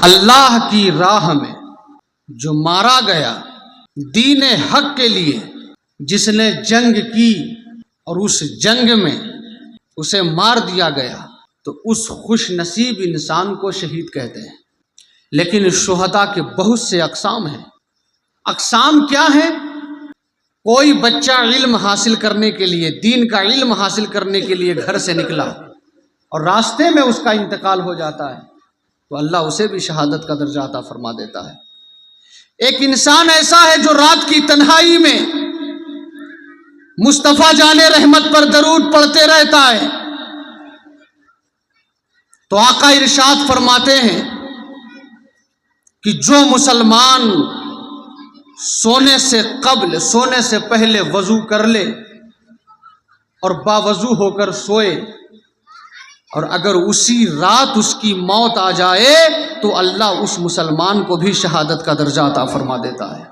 اللہ کی راہ میں جو مارا گیا دین حق کے لیے، جس نے جنگ کی اور اس جنگ میں اسے مار دیا گیا، تو اس خوش نصیب انسان کو شہید کہتے ہیں۔ لیکن شہداء کے بہت سے اقسام ہیں۔ اقسام کیا ہیں؟ کوئی بچہ علم حاصل کرنے کے لیے، دین کا علم حاصل کرنے کے لیے گھر سے نکلا اور راستے میں اس کا انتقال ہو جاتا ہے تو اللہ اسے بھی شہادت کا درجہ عطا فرما دیتا ہے۔ ایک انسان ایسا ہے جو رات کی تنہائی میں مصطفیٰ جان رحمت پر درود پڑھتے رہتا ہے، تو آقا ارشاد فرماتے ہیں کہ جو مسلمان سونے سے پہلے وضو کر لے اور باوضو ہو کر سوئے، اور اگر اسی رات اس کی موت آ جائے تو اللہ اس مسلمان کو بھی شہادت کا درجہ عطا فرما دیتا ہے۔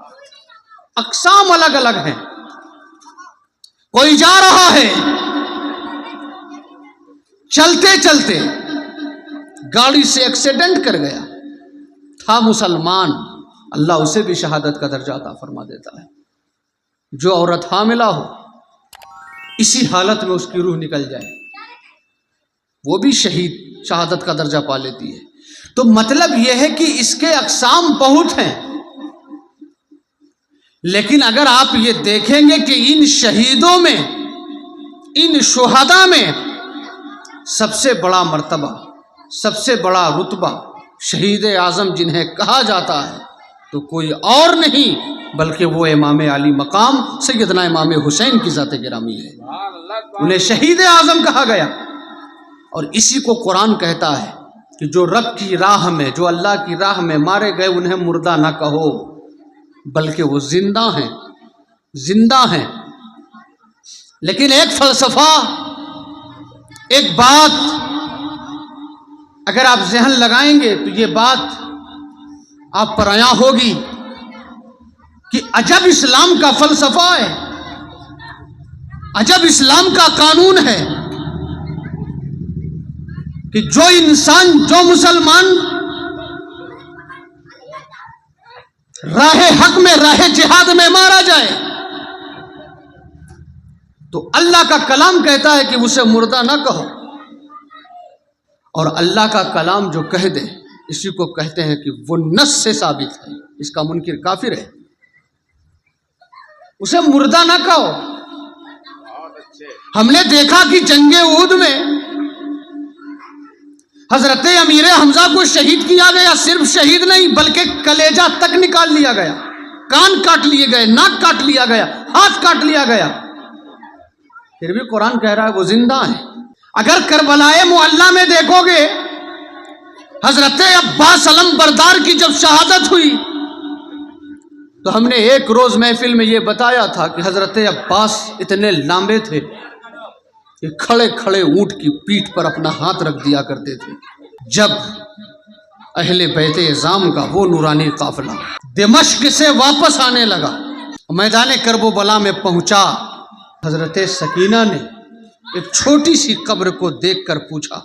اقسام الگ الگ ہیں۔ کوئی جا رہا ہے، چلتے چلتے گاڑی سے ایکسیڈنٹ کر گیا، تھا مسلمان، اللہ اسے بھی شہادت کا درجہ عطا فرما دیتا ہے۔ جو عورت حاملہ ہو، اسی حالت میں اس کی روح نکل جائے، وہ بھی شہادت کا درجہ پا لیتی ہے۔ تو مطلب یہ ہے کہ اس کے اقسام بہت ہیں، لیکن اگر آپ یہ دیکھیں گے کہ ان شہیدوں میں، ان شہداء میں سب سے بڑا مرتبہ، سب سے بڑا رتبہ شہید اعظم جنہیں کہا جاتا ہے تو کوئی اور نہیں بلکہ وہ امام علی مقام سیدنا امام حسین کی ذات گرامی ہے۔ انہیں شہید اعظم کہا گیا، اور اسی کو قرآن کہتا ہے کہ جو رب کی راہ میں، جو اللہ کی راہ میں مارے گئے انہیں مردہ نہ کہو بلکہ وہ زندہ ہیں، زندہ ہیں۔ لیکن ایک فلسفہ، ایک بات اگر آپ ذہن لگائیں گے تو یہ بات آپ پر عیاں ہوگی کہ عجب اسلام کا فلسفہ ہے، عجب اسلام کا قانون ہے کہ جو انسان، جو مسلمان راہ حق میں، راہ جہاد میں مارا جائے تو اللہ کا کلام کہتا ہے کہ اسے مردہ نہ کہو، اور اللہ کا کلام جو کہہ دے اسی کو کہتے ہیں کہ وہ نص سے ثابت ہے، اس کا منکر کافر ہے، اسے مردہ نہ کہو۔ ہم نے دیکھا کہ جنگ احد میں حضرت امیر حمزہ کو شہید کیا گیا، صرف شہید نہیں بلکہ کلیجہ تک نکال لیا گیا، کان کاٹ لیے گئے، ناک کاٹ لیا گیا، ہاتھ کاٹ لیا گیا، پھر بھی قرآن کہہ رہا ہے وہ زندہ ہیں۔ اگر کربلائے معلیٰ میں دیکھو گے، حضرت عباس علم بردار کی جب شہادت ہوئی تو ہم نے ایک روز محفل میں یہ بتایا تھا کہ حضرت عباس اتنے لامبے تھے کہ کھڑے کھڑے اونٹ کی پیٹھ پر اپنا ہاتھ رکھ دیا کرتے تھے۔ جب اہل بیت اعظام کا وہ نورانی قافلہ دمشق سے واپس آنے لگا، میدان کرب و بلا میں پہنچا، حضرت سکینہ نے ایک چھوٹی سی قبر کو دیکھ کر پوچھا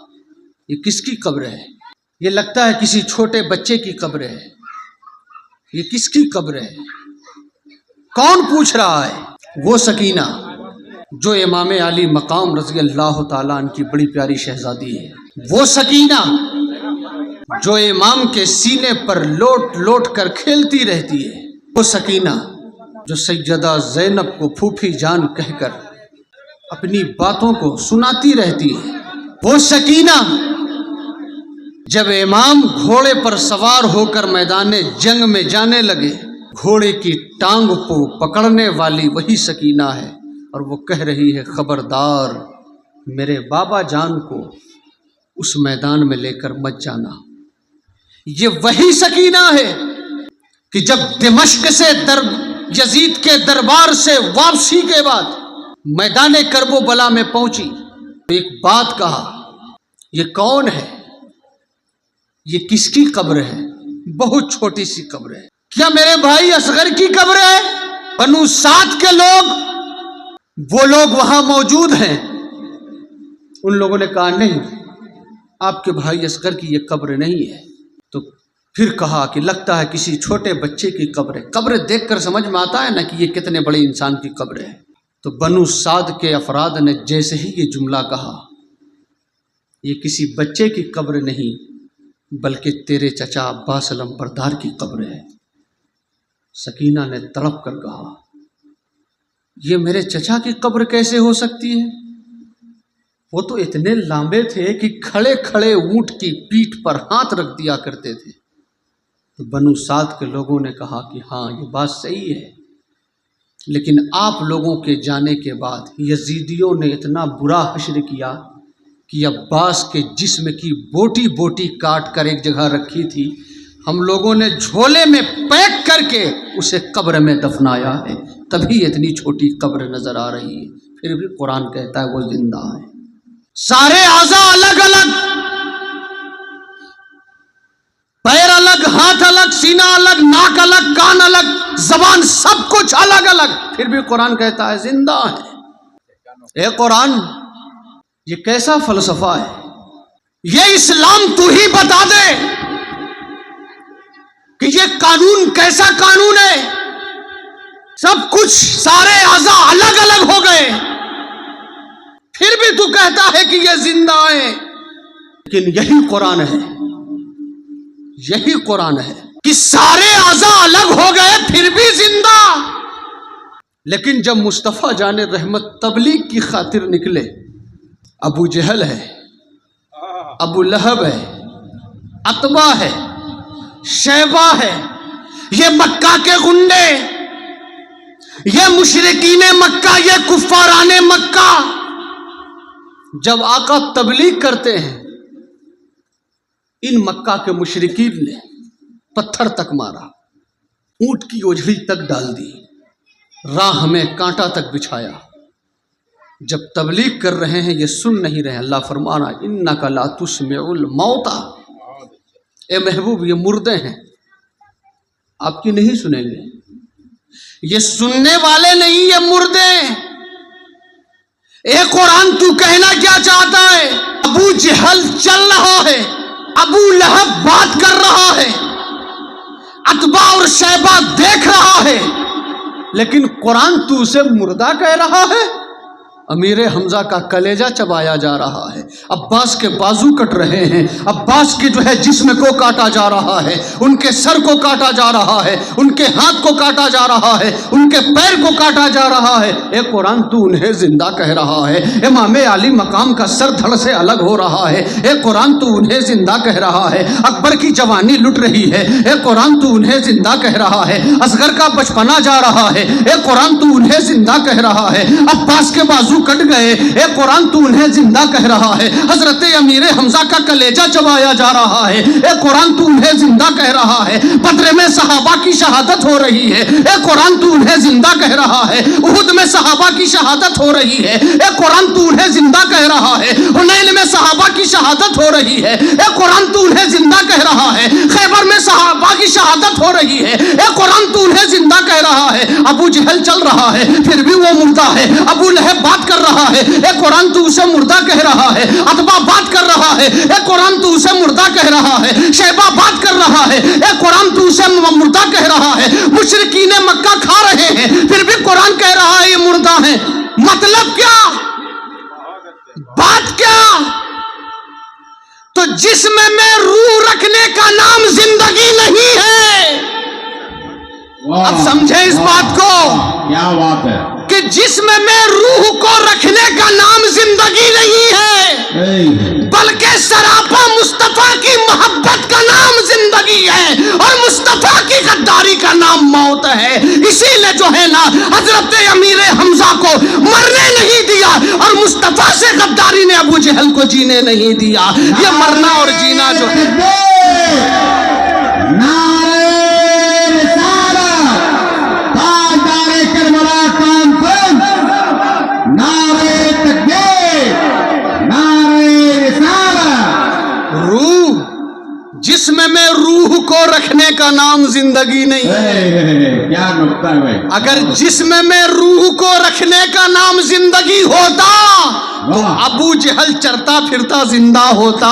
یہ کس کی قبر ہے؟ یہ لگتا ہے کسی چھوٹے بچے کی قبر ہے، یہ کس کی قبر ہے؟ کون پوچھ رہا ہے؟ وہ سکینہ جو امام علی مقام رضی اللہ تعالیٰ عنہ کی بڑی پیاری شہزادی ہے، وہ سکینہ جو امام کے سینے پر لوٹ لوٹ کر کھیلتی رہتی ہے، وہ سکینہ جو سیدہ زینب کو پھوپھی جان کہہ کر اپنی باتوں کو سناتی رہتی ہے، وہ سکینہ جب امام گھوڑے پر سوار ہو کر میدان جنگ میں جانے لگے، گھوڑے کی ٹانگ کو پکڑنے والی وہی سکینہ ہے، اور وہ کہہ رہی ہے خبردار میرے بابا جان کو اس میدان میں لے کر مت جانا۔ یہ وہی سکینہ ہے کہ جب دمشق سے یزید کے دربار سے واپسی کے بعد میدان کرب و بلا میں پہنچی تو ایک بات کہا، یہ کون ہے؟ یہ کس کی قبر ہے؟ بہت چھوٹی سی قبر ہے۔ کیا میرے بھائی اصغر کی قبر ہے؟ بنو سعد کے لوگ، وہ لوگ وہاں موجود ہیں۔ ان لوگوں نے کہا نہیں، آپ کے بھائی اصغر کی یہ قبر نہیں ہے۔ تو پھر کہا کہ لگتا ہے کسی چھوٹے بچے کی قبر ہے. قبر دیکھ کر سمجھ میں آتا ہے نا کہ یہ کتنے بڑے انسان کی قبر ہے. تو بنو سعد کے افراد نے جیسے ہی یہ جملہ کہا، یہ کسی بچے کی قبر نہیں بلکہ تیرے چچا عباس علمبردار کی قبر ہے. سکینہ نے تڑپ کر کہا، یہ میرے چچا کی قبر کیسے ہو سکتی ہے؟ وہ تو اتنے لامبے تھے کہ کھڑے کھڑے اونٹ کی پیٹھ پر ہاتھ رکھ دیا کرتے تھے. تو بنو سعد کے لوگوں نے کہا کہ ہاں یہ بات صحیح ہے، لیکن آپ لوگوں کے جانے کے بعد یزیدیوں نے اتنا برا حشر کیا کہ عباس کے جسم کی بوٹی بوٹی کاٹ کر ایک جگہ رکھی تھی، ہم لوگوں نے جھولے میں پیک کر کے اسے قبر میں دفنایا ہے، تبھی اتنی چھوٹی قبر نظر آ رہی ہے. پھر بھی قرآن کہتا ہے وہ زندہ ہے. سارے اعضاء الگ الگ، پیر الگ، ہاتھ الگ، سینہ الگ، ناک الگ، کان الگ، زبان، سب کچھ الگ الگ، پھر بھی قرآن کہتا ہے زندہ ہے. اے قرآن، یہ کیسا فلسفہ ہے؟ یہ اسلام تو ہی بتا دے کہ یہ قانون کیسا قانون ہے؟ سب کچھ سارے اعضاء الگ الگ ہو گئے، پھر بھی تو کہتا ہے کہ یہ زندہ ہے. لیکن یہی قرآن ہے، یہی قرآن ہے کہ سارے اعضاء الگ ہو گئے پھر بھی زندہ. لیکن جب مصطفیٰ جان رحمت تبلیغ کی خاطر نکلے، ابو جہل ہے، ابو لہب ہے، عتبہ ہے، شیبہ ہے، یہ مکہ کے گنڈے، یہ مشرکین مکہ، یہ کفاران مکہ، جب آقا تبلیغ کرتے ہیں ان مکہ کے مشرکین نے پتھر تک مارا، اونٹ کی اوجھڑی تک ڈال دی، راہ میں کانٹا تک بچھایا. جب تبلیغ کر رہے ہیں یہ سن نہیں رہے. اللہ فرمانا انک لا تسمع الموتى، اے محبوب یہ مردے ہیں، آپ کی نہیں سنیں گے. یہ سننے والے نہیں، یہ مردے. اے قرآن تو کہنا کیا چاہتا ہے؟ ابو جہل چل رہا ہے، ابو لہب بات کر رہا ہے، عتبہ اور شیبہ دیکھ رہا ہے، لیکن قرآن تو اسے مردہ کہہ رہا ہے. امیر حمزہ کا کلیجہ چبایا جا رہا ہے، عباس کے بازو کٹ رہے ہیں، عباس کے جو ہے جسم کو کاٹا جا رہا ہے، ان کے سر کو کاٹا جا رہا ہے، ان کے ہاتھ کو کاٹا جا رہا ہے، ان کے پیر کو کاٹا جا رہا ہے. اے قرآن تو انہیں زندہ کہہ رہا ہے. امام علی مقام کا سر دھڑ سے الگ ہو رہا ہے. اے قرآن تو انہیں زندہ کہہ رہا ہے. اکبر کی جوانی لٹ رہی ہے. اے قرآن تو انہیں زندہ کہہ رہا ہے. اصغر کا بچپنا جا رہا ہے. اے قرآن تو انہیں زندہ کہہ رہا ہے. عباس کے بازو کٹ گئے. اے قرآن تو انہیں زندہ کہہ رہا ہے. حضرت امیر حمزہ کا کلیجہ چبایا جا رہا ہے. اے قرآن تو انہیں زندہ کہہ رہا ہے. بدر میں صحابہ کی شہادت ہو رہی ہے. اے قرآن تو انہیں زندہ کہہ رہا ہے. احد میں صحابہ کی شہادت ہو رہی ہے. اے قرآن تو انہیں زندہ کہہ رہا ہے. حنین میں صحابہ کی شہادت ہو رہی ہے. اے قرآن تو انہیں زندہ کہہ رہا ہے. خیبر میں صحابہ کی شہادت ہو رہی ہے. اے قرآن تو انہیں زندہ کہہ رہا ہے. ابو جہل چل رہا ہے پھر بھی وہ مردہ ہے. ابو لہب بات کر رہا ہے، اے قرآن تو اسے مردہ کہہ رہا ہے. عتبہ بات کر رہا ہے، اے قرآن تو اسے مردہ کہہ رہا ہے. شیبہ بات کر رہا ہے، اے قرآن تو اسے مردہ کہہ رہا ہے. مشرکین مکہ کھا رہے ہیں پھر بھی قرآن کہہ رہا ہے یہ مردہ ہیں. مطلب کیا؟ بات کیا؟ تو جسم میں روح رکھنے کا نام زندگی نہیں ہے. اب سمجھے اس بات کو؟ کیا بات ہے کہ جسم میں روح کو رکھنے کا نام زندگی نہیں ہے، بلکہ سراپا مصطفیٰ کی محبت کا نام زندگی ہے، اور مصطفیٰ کی غداری کا نام موت ہے. اسی لیے جو ہے نا حضرت امیر حمزہ کو مرنے نہیں دیا، اور مصطفیٰ سے غداری نے ابو جہل کو جینے نہیں دیا. یہ مرنا اور جینا جو ہے جسم میں روح کو رکھنے کا نام زندگی نہیں ہے. کیا نکتہ ہے بھائی؟ اگر جسم میں روح کو رکھنے کا نام زندگی ہوتا تو ابو جہل چرتا پھرتا زندہ ہوتا،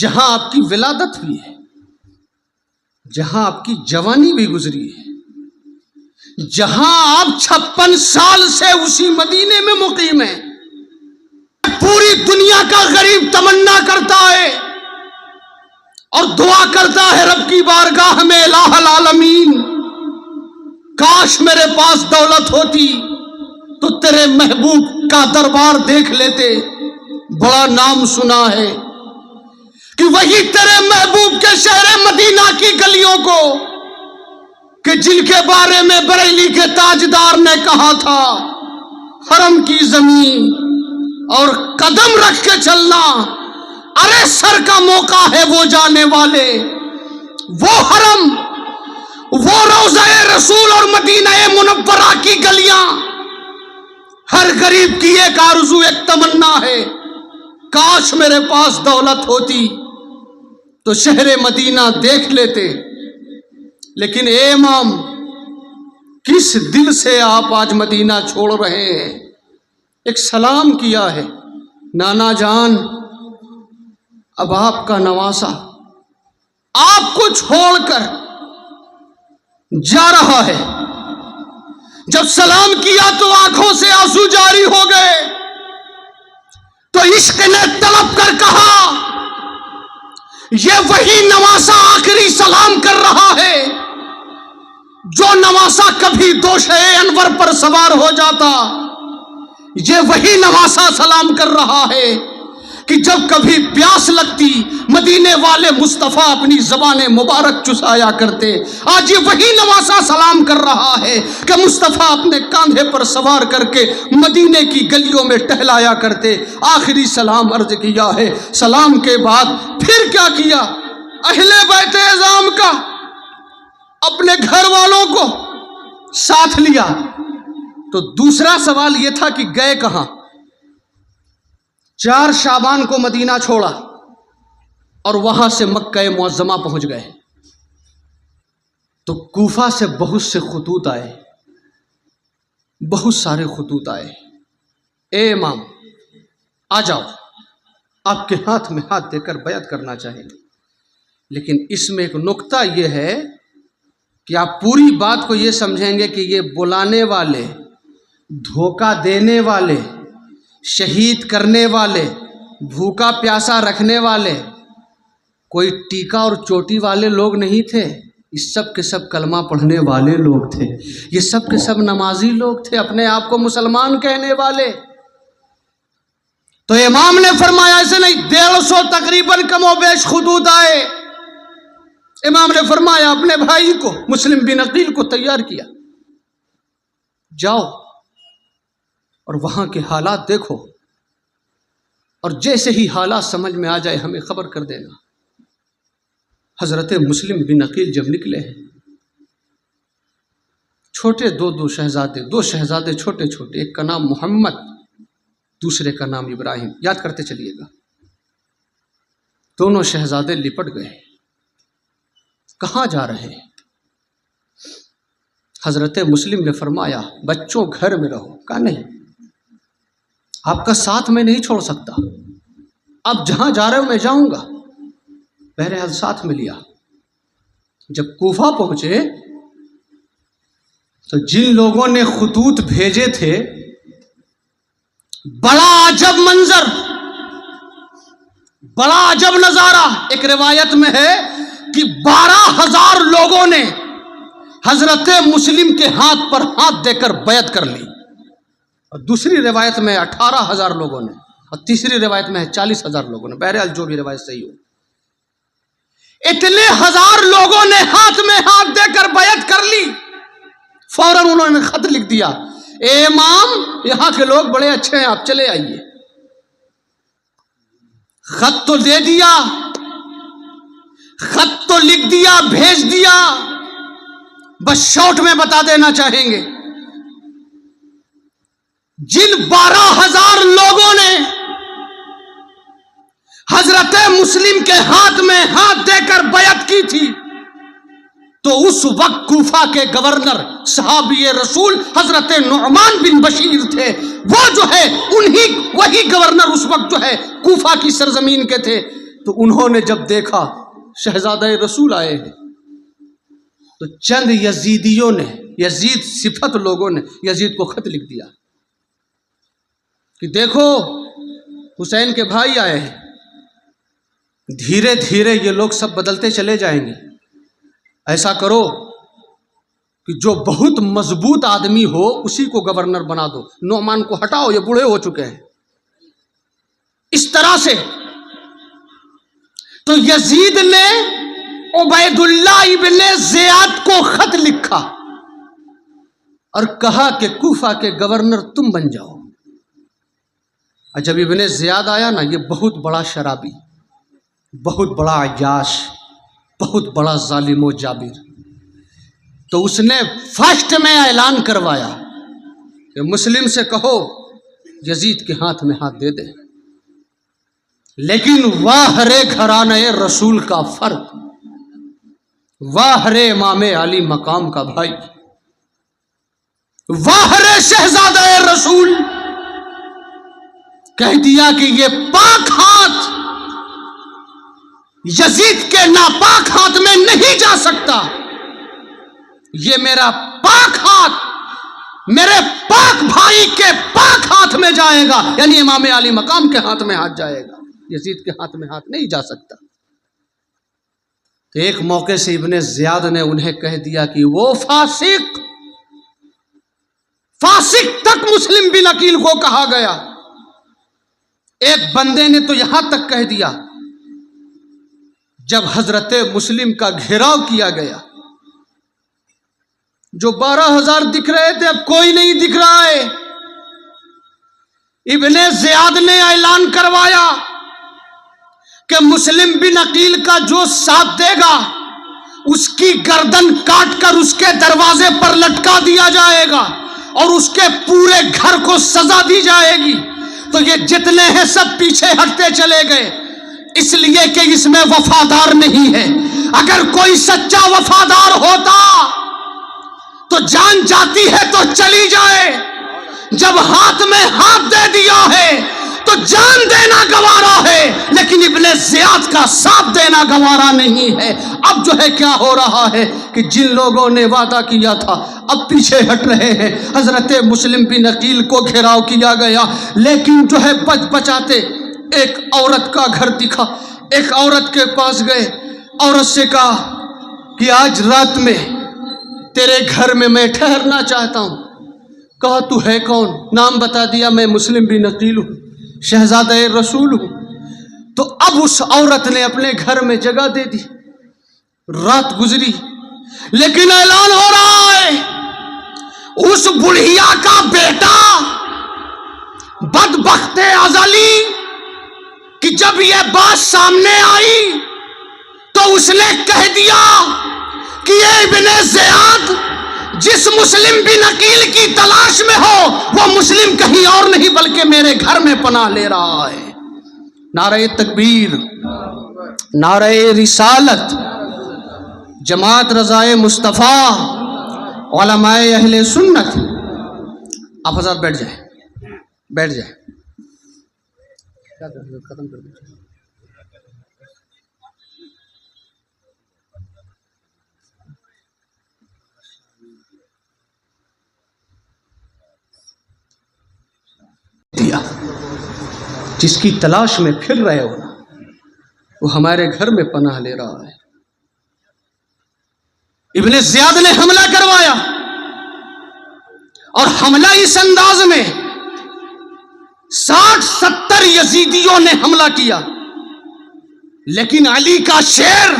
جہاں آپ کی ولادت ہوئی ہے، جہاں آپ کی جوانی بھی گزری ہے، جہاں آپ 56 سال سے اسی مدینے میں مقیم ہیں۔ پوری دنیا کا غریب تمنا کرتا ہے اور دعا کرتا ہے رب کی بارگاہ میں، الہ العالمین کاش میرے پاس دولت ہوتی تو تیرے محبوب کا دربار دیکھ لیتے۔ بڑا نام سنا ہے کہ وہی تیرے محبوب کے شہر مدینہ کی گلیوں کو کہ جن کے بارے میں بریلی کے تاجدار نے کہا تھا حرم کی زمین اور قدم رکھ کے چلنا، ارے سر کا موقع ہے وہ جانے والے، وہ حرم، وہ روضہ رسول اور مدینہ منورہ کی گلیاں، ہر غریب کی ایک آرزو، ایک تمنا ہے، کاش میرے پاس دولت ہوتی تو شہر مدینہ دیکھ لیتے۔ لیکن اے امام، کس دل سے آپ آج مدینہ چھوڑ رہے ہیں؟ ایک سلام کیا ہے، نانا جان اب آپ کا نواسا آپ کو چھوڑ کر جا رہا ہے۔ جب سلام کیا تو آنکھوں سے آنسو جاری ہو گئے، تو عشق نے طلب کر کہا یہ وہی نواسا آخری سلام کر رہا ہے جو نواسا کبھی دوشے انور پر سوار ہو جاتا۔ یہ وہی نواسا سلام کر رہا ہے کہ جب کبھی پیاس لگتی مدینے والے مصطفیٰ اپنی زبان مبارک چسایا کرتے۔ آج یہ وہی نواسا سلام کر رہا ہے کہ مصطفیٰ اپنے کاندھے پر سوار کر کے مدینے کی گلیوں میں ٹہلایا کرتے۔ آخری سلام عرض کیا ہے، سلام کے بعد پھر کیا کیا؟ اہل بیت اعظام کا اپنے گھر والوں کو ساتھ لیا۔ تو دوسرا سوال یہ تھا کہ گئے کہاں؟ 4 شعبان کو مدینہ چھوڑا اور وہاں سے مکہ معظمہ پہنچ گئے، تو کوفہ سے بہت سے خطوط آئے، بہت سارے خطوط آئے، اے امام آ جاؤ، آپ کے ہاتھ میں ہاتھ دے کر بیعت کرنا چاہیں گے۔ لیکن اس میں ایک نکتہ یہ ہے کہ آپ پوری بات کو یہ سمجھیں گے کہ یہ بلانے والے، دھوکہ دینے والے، شہید کرنے والے، بھوکا پیاسا رکھنے والے کوئی ٹیکا اور چوٹی والے لوگ نہیں تھے، یہ سب کے سب کلمہ پڑھنے والے لوگ تھے، یہ سب کے سب نمازی لوگ تھے، اپنے آپ کو مسلمان کہنے والے۔ تو امام نے فرمایا ایسے نہیں، 150 تقریباً کم و بیش خطوط آئے۔ امام نے فرمایا اپنے بھائی کو مسلم بن عقیل کو تیار کیا، جاؤ اور وہاں کے حالات دیکھو، اور جیسے ہی حالات سمجھ میں آ جائے ہمیں خبر کر دینا۔ حضرت مسلم بن عقیل جب نکلے ہیں، چھوٹے دو شہزادے، 2 شہزادے چھوٹے چھوٹے، ایک کا نام محمد، دوسرے کا نام ابراہیم، یاد کرتے چلیے گا۔ دونوں شہزادے لپٹ گئے، کہاں جا رہے ہیں؟ حضرت مسلم نے فرمایا بچوں گھر میں رہو۔ کہا نہیں، آپ کا ساتھ میں نہیں چھوڑ سکتا، اب جہاں جا رہے ہو میں جاؤں گا۔ بہرحال ساتھ میں لیا۔ جب کوفہ پہنچے تو جن لوگوں نے خطوط بھیجے تھے، بڑا عجب منظر، بڑا عجب نظارہ۔ ایک روایت میں ہے کہ 12,000 لوگوں نے حضرت مسلم کے ہاتھ پر ہاتھ دے کر بیعت کر لی، اور دوسری روایت میں 18,000 لوگوں نے، اور تیسری روایت میں 40,000 لوگوں نے۔ بہرحال جو بھی روایت صحیح ہو، اتنے 1000 لوگوں نے ہاتھ میں ہاتھ دے کر بیعت کر لی۔ فوراً انہوں نے خط لکھ دیا، اے امام یہاں کے لوگ بڑے اچھے ہیں، آپ چلے آئیے۔ خط تو دے دیا، خط تو لکھ دیا، بھیج دیا، بس شارٹ میں بتا دینا چاہیں گے، جن 12,000 لوگوں نے حضرت مسلم کے ہاتھ میں ہاتھ دے کر بیعت کی تھی، تو اس وقت کوفہ کے گورنر صحابی رسول حضرت نعمان بن بشیر تھے۔ وہ جو ہے وہی گورنر اس وقت جو ہے کوفہ کی سرزمین کے تھے۔ تو انہوں نے جب دیکھا شہزادہ رسول آئے ہیں تو چند یزیدیوں نے، یزید صفت لوگوں نے یزید کو خط لکھ دیا کہ دیکھو حسین کے بھائی آئے ہیں، دھیرے دھیرے یہ لوگ سب بدلتے چلے جائیں گے، ایسا کرو کہ جو بہت مضبوط آدمی ہو اسی کو گورنر بنا دو، نعمان کو ہٹاؤ، یہ بوڑھے ہو چکے ہیں۔ اس طرح سے تو یزید نے عبید اللہ ابن زیاد کو خط لکھا اور کہا کہ کوفہ کے گورنر تم بن جاؤ۔ اور جب ابن زیاد آیا نا، یہ بہت بڑا شرابی، بہت بڑا عیاش، بہت بڑا ظالم و جابر، تو اس نے فرسٹ میں اعلان کروایا کہ مسلم سے کہو یزید کے ہاتھ میں ہاتھ دے دے، لیکن واہ رے گھرانے رسول کا فرق، واہ رے امام علی مقام کا بھائی، واہ رے شہزادہ رسول، کہہ دیا کہ یہ پاک ہاتھ یزید کے ناپاک ہاتھ میں نہیں جا سکتا، یہ میرا پاک ہاتھ میرے پاک بھائی کے پاک ہاتھ میں جائے گا، یعنی امام علی مقام کے ہاتھ میں ہاتھ جائے گا، یزید کے ہاتھ میں ہاتھ نہیں جا سکتا۔ تو ایک موقع سے ابن زیاد نے انہیں کہہ دیا کہ وہ فاسق تک مسلم بن عقیل کو کہا گیا۔ ایک بندے نے تو یہاں تک کہہ دیا جب حضرت مسلم کا گھیراؤ کیا گیا، جو 12,000 دکھ رہے تھے اب کوئی نہیں دکھ رہا ہے، ابن زیاد نے اعلان کروایا کہ مسلم بن عقیل کا جو ساتھ دے گا اس کی گردن کاٹ کر اس کے دروازے پر لٹکا دیا جائے گا اور اس کے پورے گھر کو سزا دی جائے گی۔ تو یہ جتنے ہیں سب پیچھے ہٹتے چلے گئے، اس لیے کہ اس میں وفادار نہیں ہے۔ اگر کوئی سچا وفادار ہوتا تو جان جاتی ہے تو چلی جائے، جب ہاتھ میں ہاتھ دے دیا ہے تو جان دینا گوارا ہے، لیکن ابن زیاد کا ساتھ دینا گوارا نہیں ہے۔ اب جو ہے کیا ہو رہا ہے کہ جن لوگوں نے وعدہ کیا تھا اب پیچھے ہٹ رہے ہیں۔ حضرت مسلم بن عقیل کو گھیراؤ کیا گیا، لیکن جو ہے بچاتے ایک عورت کا گھر دکھا، ایک عورت کے پاس گئے، عورت سے کہا کہ آج رات میں تیرے گھر میں ٹھہرنا چاہتا ہوں۔ کہا تو ہے کون؟ نام بتا دیا، میں مسلم بن عقیل ہوں، شہزادہ رسول ہوں۔ تو اب اس عورت نے اپنے گھر میں جگہ دے دی، رات گزری، لیکن اعلان ہو رہا ہے اس بڑھیا کا بیٹا بدبخت ازلی کہ جب یہ بات سامنے آئی تو اس نے کہہ دیا کہ یہ ابن زیاد جس مسلم بن عقیل کی تلاش میں ہو وہ مسلم کہیں اور نہیں بلکہ میرے گھر میں پناہ لے رہا ہے۔ نعرہ تکبیر، نعرہ رسالت، جماعت رضائے مصطفیٰ، علماء اہل سنت۔ آپ حضرات بیٹھ جائیں، بیٹھ جائیں، ختم کر دیجیے۔ جس کی تلاش میں پھر رہے ہو وہ ہمارے گھر میں پناہ لے رہا ہے۔ ابن زیاد نے حملہ کروایا اور حملہ اس انداز میں 60-70 یزیدیوں نے حملہ کیا، لیکن علی کا شیر،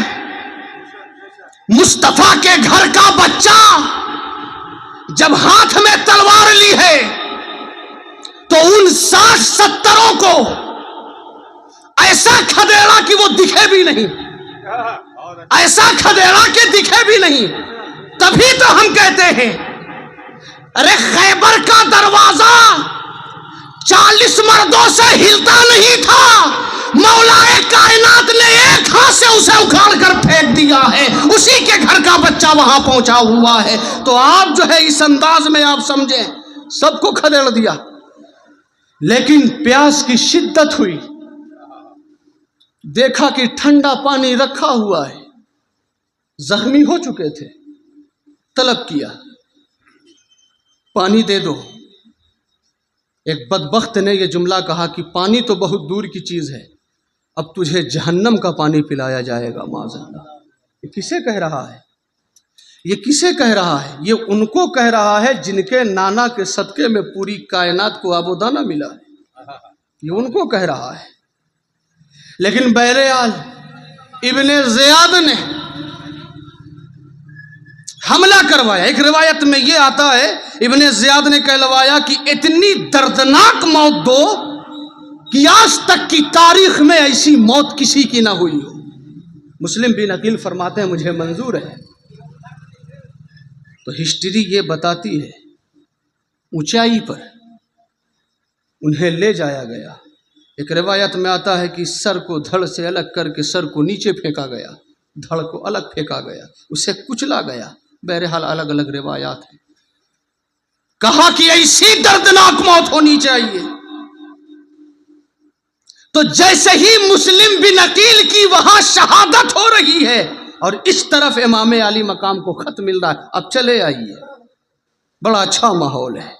مصطفیٰ کے گھر کا بچہ جب ہاتھ میں تلوار لی ہے تو ان 60-70 کو ایسا کھدیڑا کہ وہ دکھے بھی نہیں، ایسا کھدیڑا کہ دکھے بھی نہیں۔ تبھی تو ہم کہتے ہیں ارے خیبر کا دروازہ 40 مردوں سے ہلتا نہیں تھا، مولا کائنات نے ایک ہاتھ سے اسے اکھاڑ کر پھینک دیا ہے، اسی کے گھر کا بچہ وہاں پہنچا ہوا ہے۔ تو آپ جو ہے اس انداز میں آپ سمجھیں سب کو کھدیڑ دیا، لیکن پیاس کی شدت ہوئی دیکھا کہ ٹھنڈا پانی رکھا ہوا ہے، زخمی ہو چکے تھے، طلب کیا پانی دے دو۔ ایک بدبخت نے یہ جملہ کہا کہ پانی تو بہت دور کی چیز ہے، اب تجھے جہنم کا پانی پلایا جائے گا معاذ اللہ۔ یہ کسے کہہ رہا ہے؟ یہ کسے کہہ رہا ہے؟ یہ ان کو کہہ رہا ہے جن کے نانا کے صدقے میں پوری کائنات کو آب و دانہ ملا ہے، یہ ان کو کہہ رہا ہے۔ لیکن بہرحال ابن زیاد نے حملہ کروایا۔ ایک روایت میں یہ آتا ہے ابن زیاد نے کہلوایا کہ اتنی دردناک موت دو کہ آج تک کی تاریخ میں ایسی موت کسی کی نہ ہوئی ہو۔ مسلم بن عقیل فرماتے ہیں مجھے منظور ہے۔ تو ہسٹری یہ بتاتی ہے اونچائی پر انہیں لے جایا گیا۔ ایک روایت میں آتا ہے کہ سر کو دھڑ سے الگ کر کے سر کو نیچے پھینکا گیا، دھڑ کو الگ پھینکا گیا، اسے کچلا گیا۔ بہرحال الگ الگ روایات ہیں۔ کہا کہ ایسی دردناک موت ہونی چاہیے۔ تو جیسے ہی مسلم بن عقیل کی وہاں شہادت ہو رہی ہے اور اس طرف امام علی مقام کو خط مل رہا ہے، اب چلے آئیے، بڑا اچھا ماحول ہے۔